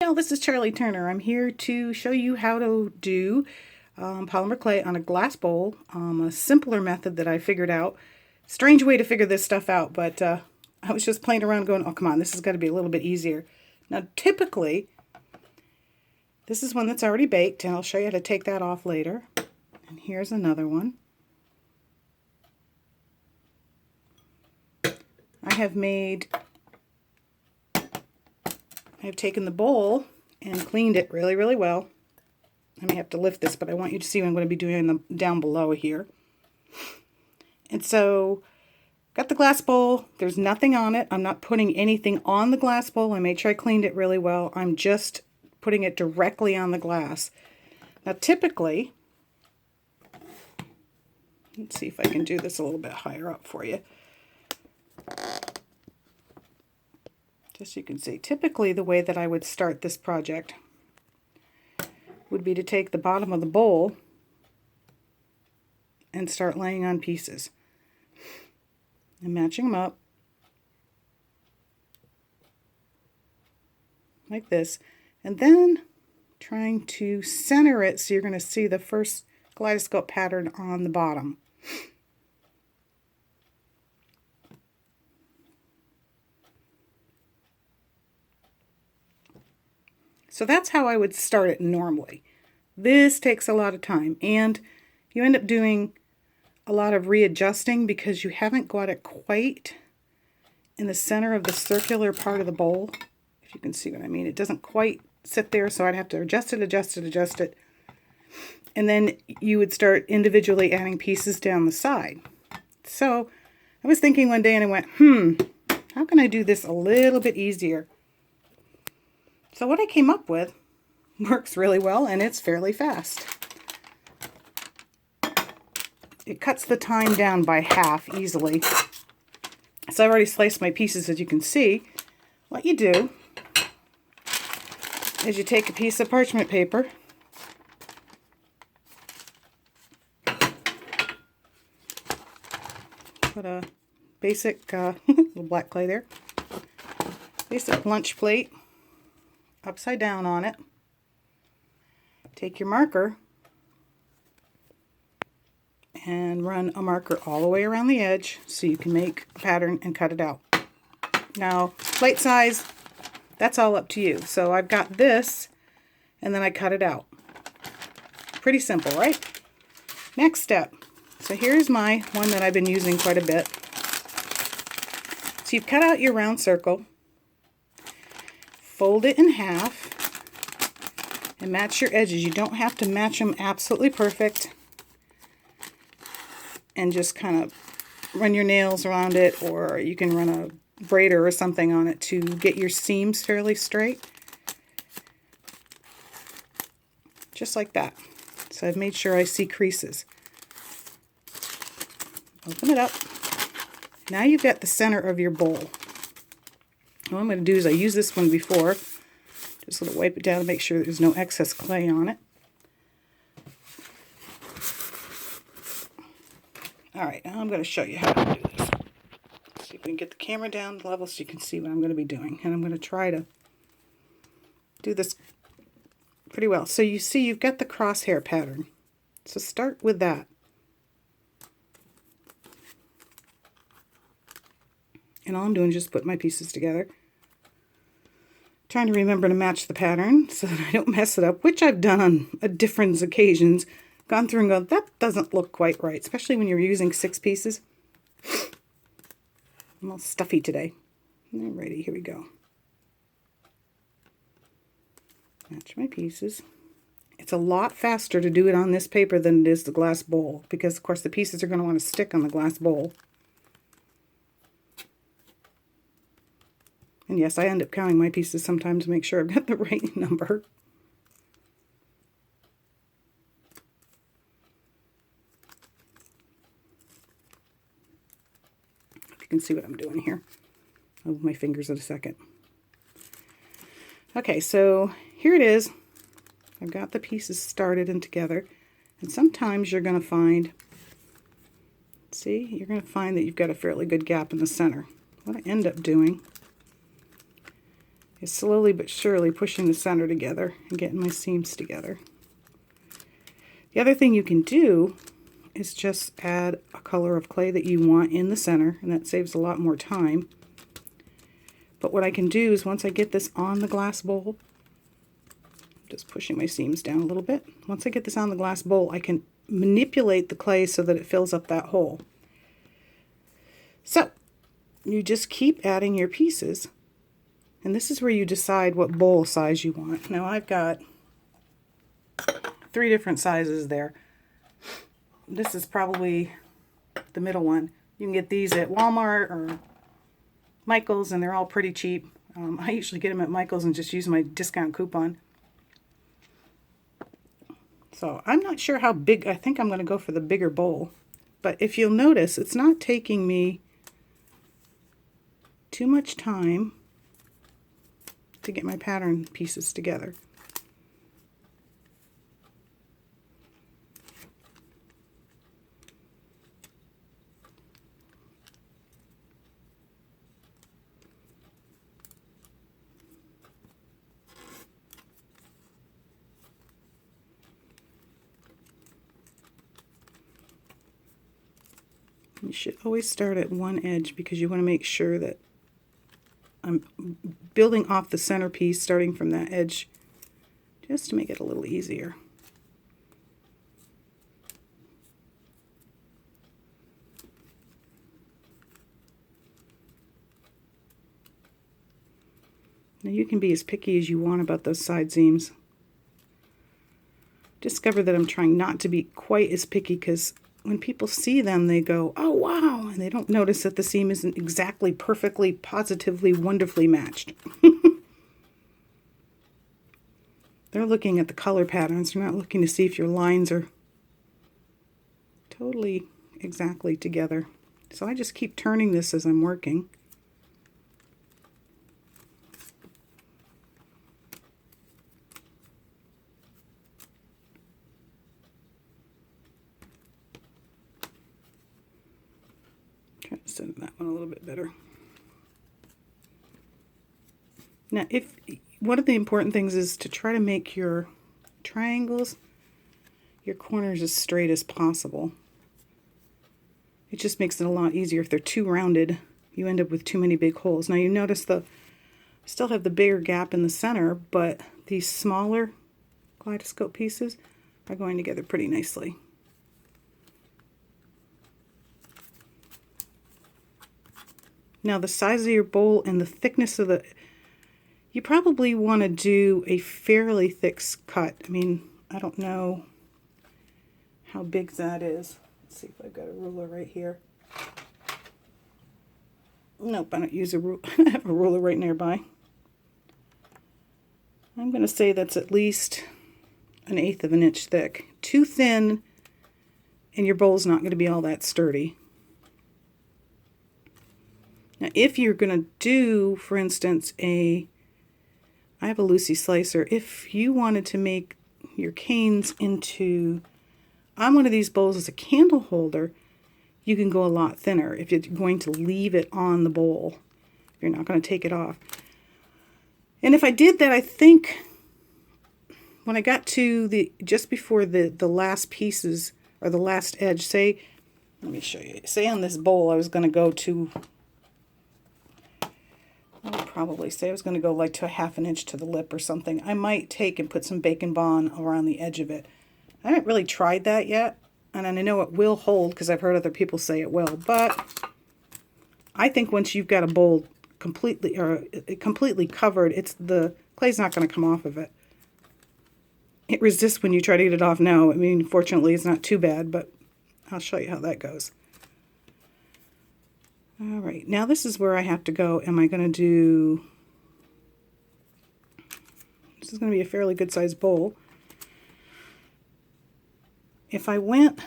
This is Charlie Turner. I'm here to show you how to do polymer clay on a glass bowl, a simpler method that I figured out. Strange way to figure this stuff out, but I was just playing around going, oh come on, this has got to be a little bit easier. Now typically, this is one that's already baked, and I'll show you how to take that off later. And here's another one. I have taken the bowl and cleaned it really, really well. I may have to lift this, but I want you to see what I'm going to be doing down below here. And so, got the glass bowl. There's nothing on it. I'm not putting anything on the glass bowl. I made sure I cleaned it really well. I'm just putting it directly on the glass. Now, typically, let's see if I can do this a little bit higher up for you. Just so you can see, typically the way that I would start this project would be to take the bottom of the bowl and start laying on pieces and matching them up like this, and then trying to center it so you're going to see the first kaleidoscope pattern on the bottom. So that's how I would start it normally. This takes a lot of time, and you end up doing a lot of readjusting because you haven't got it quite in the center of the circular part of the bowl. If you can see what I mean. It doesn't quite sit there, so I'd have to adjust it. And then you would start individually adding pieces down the side. So I was thinking one day and I went, how can I do this a little bit easier? So what I came up with works really well, and it's fairly fast. It cuts the time down by half easily. So I've already sliced my pieces, as you can see. What you do is you take a piece of parchment paper, put a basic little black clay there, basic lunch plate upside down on it. Take your marker and run a marker all the way around the edge so you can make a pattern and cut it out. Now, plate size, that's all up to you. So I've got this, and then I cut it out. Pretty simple, right? Next step. So here's my one that I've been using quite a bit. So you've cut out your round circle, fold it in half, and match your edges. You don't have to match them absolutely perfect, and just kind of run your nails around it, or you can run a braider or something on it to get your seams fairly straight. Just like that. So I've made sure I see creases. Open it up. Now you've got the center of your bowl. What I'm going to do is I used this one before. Just going to wipe it down to make sure there's no excess clay on it. Alright, now I'm going to show you how to do this. See if we can get the camera down level so you can see what I'm going to be doing. And I'm going to try to do this pretty well. So you see you've got the crosshair pattern. So start with that. And all I'm doing is just put my pieces together. Trying to remember to match the pattern so that I don't mess it up, which I've done on different occasions. Gone through and gone, that doesn't look quite right, especially when you're using 6 pieces. I'm all stuffy today. Alrighty, here we go. Match my pieces. It's a lot faster to do it on this paper than it is the glass bowl, because of course the pieces are going to want to stick on the glass bowl. And yes, I end up counting my pieces sometimes to make sure I've got the right number. If you can see what I'm doing here. I'll move my fingers in a second. Okay, so here it is. I've got the pieces started and together. And sometimes you're going to find, you're going to find that you've got a fairly good gap in the center. What I end up doing is slowly but surely pushing the center together and getting my seams together. The other thing you can do is just add a color of clay that you want in the center, and that saves a lot more time. But what I can do is once I get this on the glass bowl, just pushing my seams down a little bit. Once I get this on the glass bowl, I can manipulate the clay so that it fills up that hole. So you just keep adding your pieces, and this is where you decide what bowl size you want. Now I've got 3 different sizes there. This is probably the middle one. You can get these at Walmart or Michael's, and they're all pretty cheap. I usually get them at Michael's and just use my discount coupon. So I'm not sure how big. I think I'm going to go for the bigger bowl. But if you'll notice, it's not taking me too much time to get my pattern pieces together. You should always start at one edge because you want to make sure that I'm building off the centerpiece, starting from that edge, just to make it a little easier. Now you can be as picky as you want about those side seams. Discover that I'm trying not to be quite as picky because when people see them, they go, oh wow, and they don't notice that the seam isn't exactly perfectly, positively, wonderfully matched. They're looking at the color patterns. They're not looking to see if your lines are totally exactly together. So I just keep turning this as I'm working. Try to center that one a little bit better. Now, one of the important things is to try to make your triangles, your corners as straight as possible. It just makes it a lot easier. If they're too rounded, you end up with too many big holes. Now you notice I still have the bigger gap in the center, but these smaller kaleidoscope pieces are going together pretty nicely. Now the size of your bowl and the thickness of you probably want to do a fairly thick cut. I mean, I don't know how big that is. Let's see if I've got a ruler right here. Nope, I don't use a ruler. I have a ruler right nearby. I'm going to say that's at least 1/8 of an inch thick. Too thin, and your bowl's not going to be all that sturdy. Now, if you're going to do, for instance, I have a Lucy slicer. If you wanted to make your canes into, on one of these bowls as a candle holder, you can go a lot thinner if you're going to leave it on the bowl. You're not going to take it off. And if I did that, I think when I got to just before the last pieces, or the last edge, let me show you. Say on this bowl I was going to go to, I would probably say I was going to go like to 1/2 inch to the lip or something. I might take and put some Bacon Bond around the edge of it. I haven't really tried that yet, and I know it will hold because I've heard other people say it will, but I think once you've got a bowl completely covered, the clay's not going to come off of it. It resists when you try to get it off now. I mean, fortunately, it's not too bad, but I'll show you how that goes. All right, now this is where I have to go. Am I going to do, this is going to be a fairly good sized bowl. If I went,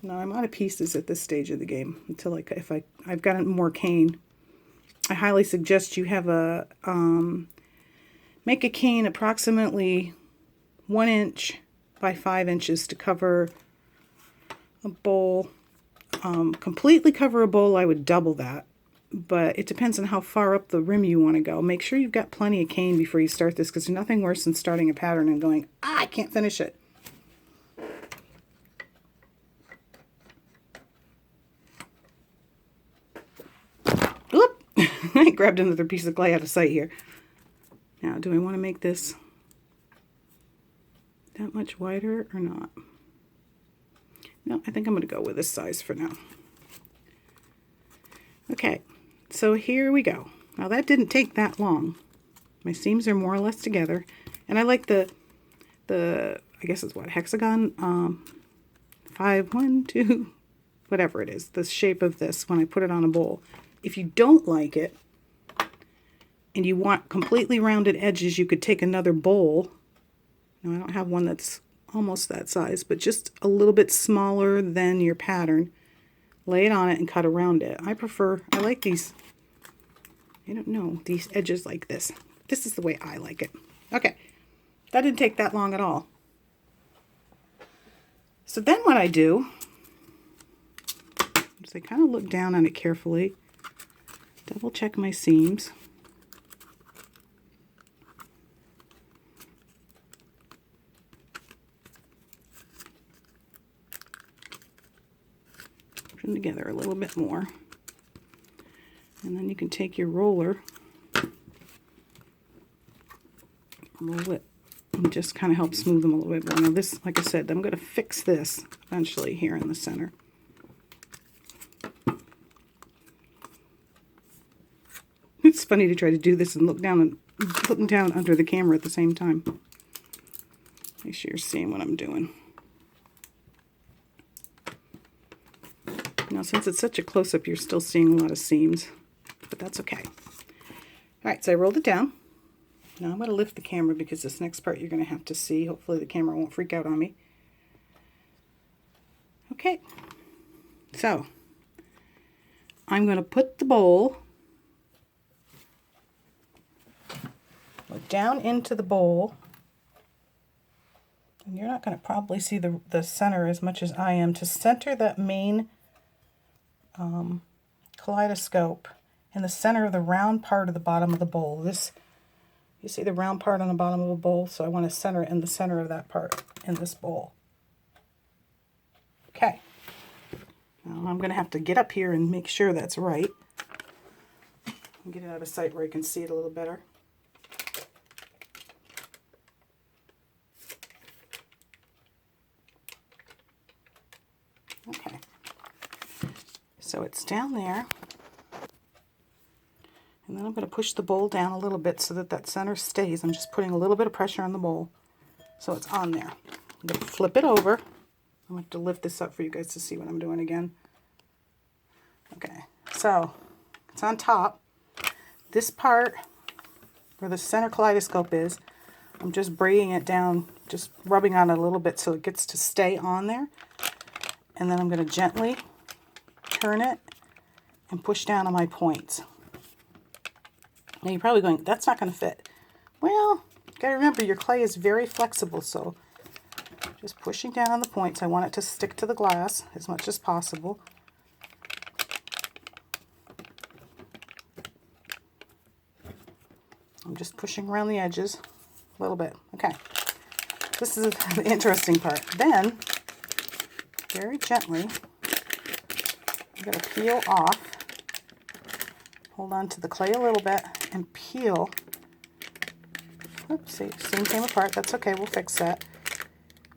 no, I'm out of pieces at this stage of the game until I've got more cane. I highly suggest you have make a cane approximately 1 inch by 5 inches to cover a bowl. Completely cover a bowl, I would double that. but it depends on how far up the rim you want to go. Make sure you've got plenty of cane before you start this, because there's nothing worse than starting a pattern and going, I can't finish it. Oop! I grabbed another piece of clay out of sight here. Now, do I want to make this that much wider or not? No, I think I'm going to go with this size for now. Okay, so here we go. Now that didn't take that long. My seams are more or less together, and I like the I guess it's what, hexagon, 5, 1, 2, whatever it is, the shape of this when I put it on a bowl. If you don't like it and you want completely rounded edges, you could take another bowl. Now I don't have one that's almost that size, but just a little bit smaller than your pattern. Lay it on it and cut around it. I like these, I don't know, these edges like this. This is the way I like it. Okay, that didn't take that long at all. So then what I do is I kind of look down on it carefully, double check my seams. Put them together a little bit more. And then you can take your roller, roll it, and just kind of help smooth them a little bit more. Now this, like I said, I'm going to fix this eventually here in the center. It's funny to try to do this and look down under the camera at the same time. Make sure you're seeing what I'm doing. Now since it's such a close-up, you're still seeing a lot of seams, but that's okay. Alright, so I rolled it down. Now I'm going to lift the camera because this next part you're going to have to see. Hopefully the camera won't freak out on me. Okay, so I'm going to put the bowl down into the bowl. And you're not going to probably see the center as much as I am. To center that main kaleidoscope in the center of the round part of the bottom of the bowl. This, you see the round part on the bottom of a bowl, so I want to center it in the center of that part in this bowl. Okay. Now I'm going to have to get up here and make sure that's right. And get it out of sight where you can see it a little better. Okay. So it's down there. And then I'm going to push the bowl down a little bit so that that center stays. I'm just putting a little bit of pressure on the bowl so it's on there. I'm going to flip it over. I'm going to have to lift this up for you guys to see what I'm doing again. Okay, so it's on top. This part where the center kaleidoscope is, I'm just braiding it down, just rubbing on it a little bit so it gets to stay on there. And then I'm going to gently turn it and push down on my points. Now you're probably going, that's not going to fit. Well, you got to remember your clay is very flexible, so just pushing down on the points. I want it to stick to the glass as much as possible. I'm just pushing around the edges a little bit. Okay, this is the interesting part. Then, very gently, I'm going to peel off, hold on to the clay a little bit, and peel. Oops, see, seam came apart. That's okay, we'll fix that.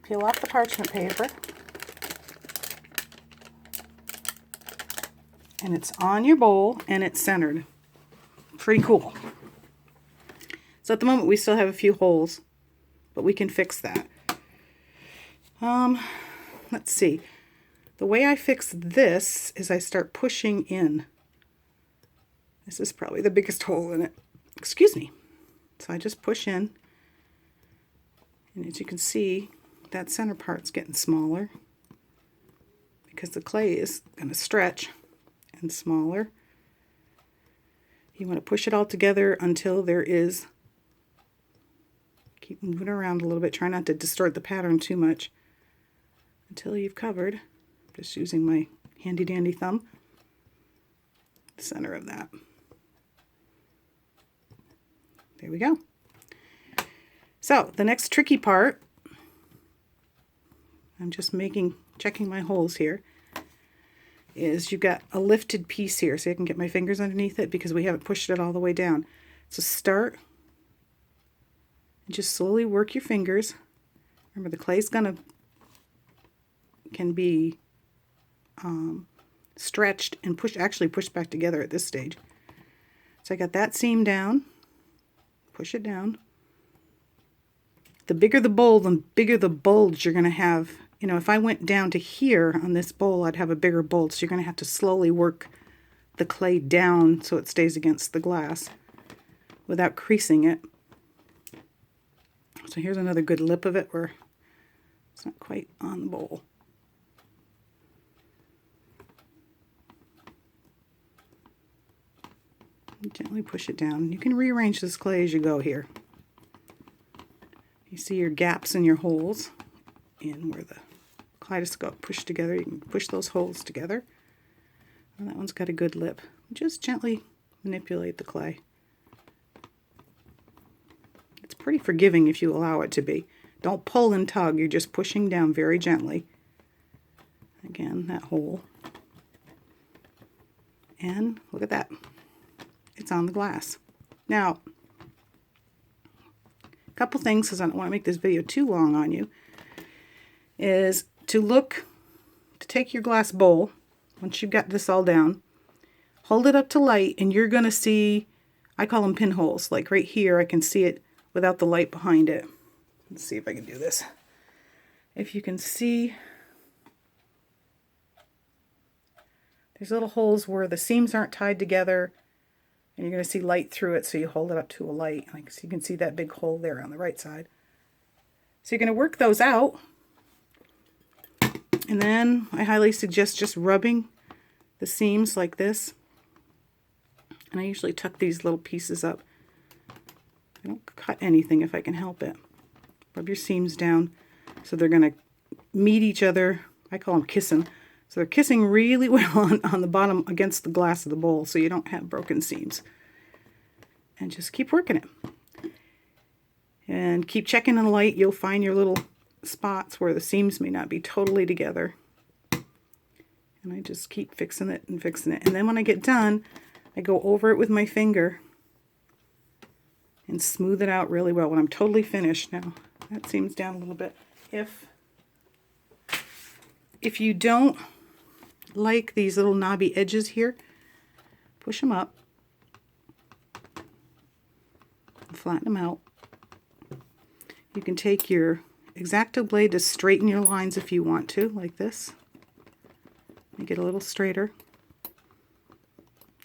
Peel off the parchment paper. And it's on your bowl, and it's centered. Pretty cool. So at the moment, we still have a few holes, but we can fix that. Let's see. The way I fix this is I start pushing in. This is probably the biggest hole in it. Excuse me. So I just push in. And as you can see, that center part's getting smaller because the clay is going to stretch and smaller. You want to push it all together until there is, keep moving around a little bit, try not to distort the pattern too much, until you've covered, just using my handy dandy thumb, the center of that. There we go. So the next tricky part, I'm just checking my holes here, is you've got a lifted piece here, so I can get my fingers underneath it because we haven't pushed it all the way down. So start and just slowly work your fingers. Remember, the clay's can be stretched and actually pushed back together at this stage. So I got that seam down. Push it down. The bigger the bowl, the bigger the bulge you're going to have. You know, if I went down to here on this bowl, I'd have a bigger bulge. So you're going to have to slowly work the clay down so it stays against the glass without creasing it. So here's another good lip of it where it's not quite on the bowl. Gently push it down. You can rearrange this clay as you go here. You see your gaps in your holes and where the kaleidoscope pushed together. You can push those holes together. And that one's got a good lip. Just gently manipulate the clay. It's pretty forgiving if you allow it to be. Don't pull and tug. You're just pushing down very gently. Again, that hole. And look at that. It's on the glass. Now, a couple things, because I don't want to make this video too long on you, is to take your glass bowl, once you've got this all down, hold it up to light, and you're going to see, I call them pinholes, like right here, I can see it without the light behind it. Let's see if I can do this. If you can see, there's little holes where the seams aren't tied together, and you're going to see light through it, so you hold it up to a light. Like, so you can see that big hole there on the right side. So you're going to work those out. And then I highly suggest just rubbing the seams like this. And I usually tuck these little pieces up. I don't cut anything if I can help it. Rub your seams down so they're going to meet each other. I call them kissing. So they're kissing really well on the bottom against the glass of the bowl so you don't have broken seams. And just keep working it. And keep checking in the light. You'll find your little spots where the seams may not be totally together. And I just keep fixing it and fixing it. And then when I get done, I go over it with my finger and smooth it out really well when I'm totally finished. Now, that seam's down a little bit. If you don't like these little knobby edges here, push them up and flatten them out. You can take your X-Acto blade to straighten your lines if you want to, like this. Make it a little straighter.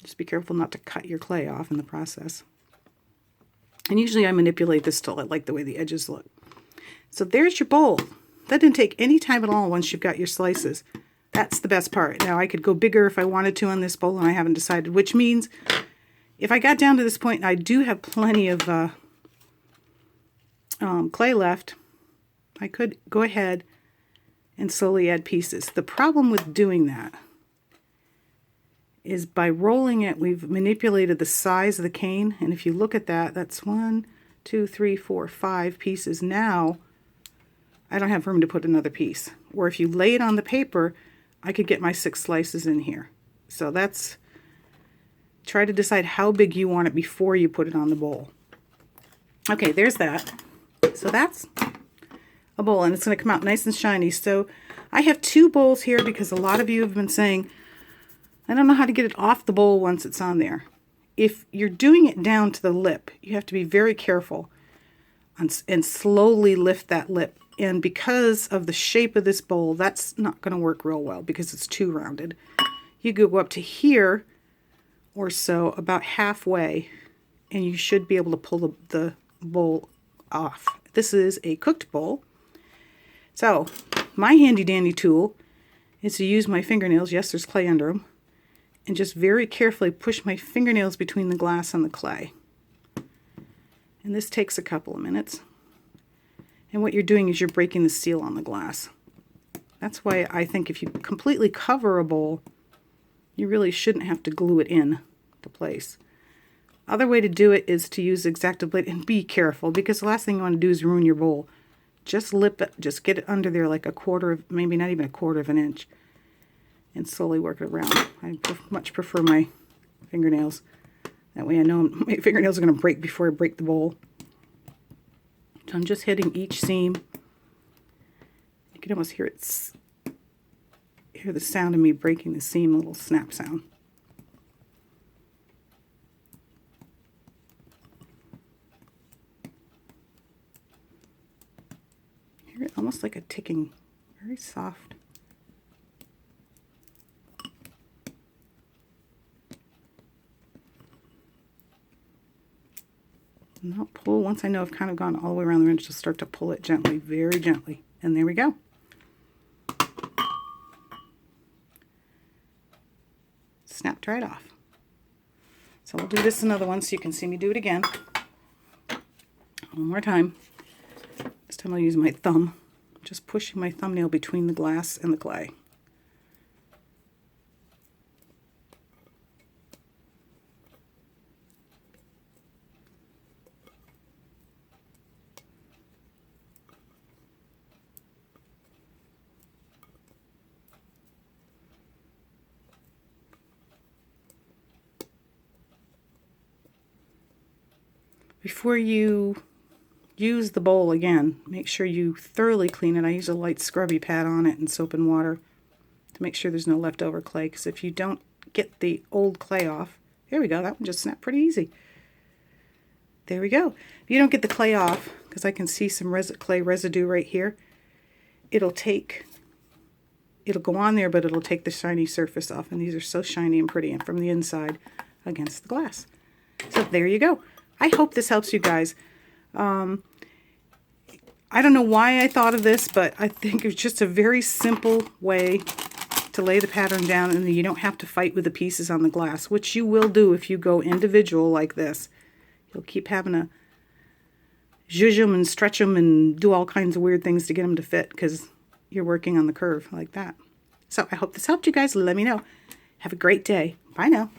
Just be careful not to cut your clay off in the process. And usually I manipulate this till I like the way the edges look. So there's your bowl. That didn't take any time at all once you've got your slices. That's the best part. Now I could go bigger if I wanted to on this bowl, and I haven't decided, which means if I got down to this point and I do have plenty of clay left, I could go ahead and slowly add pieces. The problem with doing that is by rolling it, we've manipulated the size of the cane, and if you look at that, that's 1, 2, 3, 4, 5 pieces. Now I don't have room to put another piece. Or if you lay it on the paper, I could get my 6 slices in here. So try to decide how big you want it before you put it on the bowl. Okay, there's that. So that's a bowl, and it's going to come out nice and shiny. So I have 2 bowls here because a lot of you have been saying, I don't know how to get it off the bowl once it's on there. If you're doing it down to the lip, you have to be very careful and slowly lift that lip. And because of the shape of this bowl, that's not going to work real well because it's too rounded. You go up to here or so, about halfway, and you should be able to pull the bowl off. This is a cooked bowl. So my handy dandy tool is to use my fingernails. Yes, there's clay under them. And just very carefully push my fingernails between the glass and the clay. And this takes a couple of minutes. And what you're doing is you're breaking the seal on the glass. That's why I think if you completely cover a bowl You really shouldn't have to glue it in to place. Other way to do it is to use X-Acto blade, and be careful because the last thing you want to do is ruin your bowl. Just lip it, just get it under there like a quarter of, maybe not even a quarter of an inch, and slowly work it around. I much prefer my fingernails. That way I know my fingernails are going to break before I break the bowl. So I'm just hitting each seam. You can almost hear the sound of me breaking the seam, a little snap sound. Hear it almost like a ticking, very soft. And I'll pull, once I know I've kind of gone all the way around the ridge, just start to pull it gently, very gently. And there we go. Snapped right off. So we'll do this another one so you can see me do it again. One more time. This time I'll use my thumb. Just pushing my thumbnail between the glass and the clay. Before you use the bowl again, make sure you thoroughly clean it. I use a light scrubby pad on it and soap and water to make sure there's no leftover clay, because if you don't get the old clay off, there we go, that one just snapped pretty easy. There we go. If you don't get the clay off, because I can see some clay residue right here, it'll go on there, but it'll take the shiny surface off, and these are so shiny and pretty and from the inside against the glass. So there you go. I hope this helps you guys. I don't know why I thought of this, but I think it's just a very simple way to lay the pattern down, and you don't have to fight with the pieces on the glass, which you will do if you go individual like this. You'll keep having to zhuzh them and stretch them and do all kinds of weird things to get them to fit because you're working on the curve like that. So I hope this helped you guys. Let me know. Have a great day. Bye now.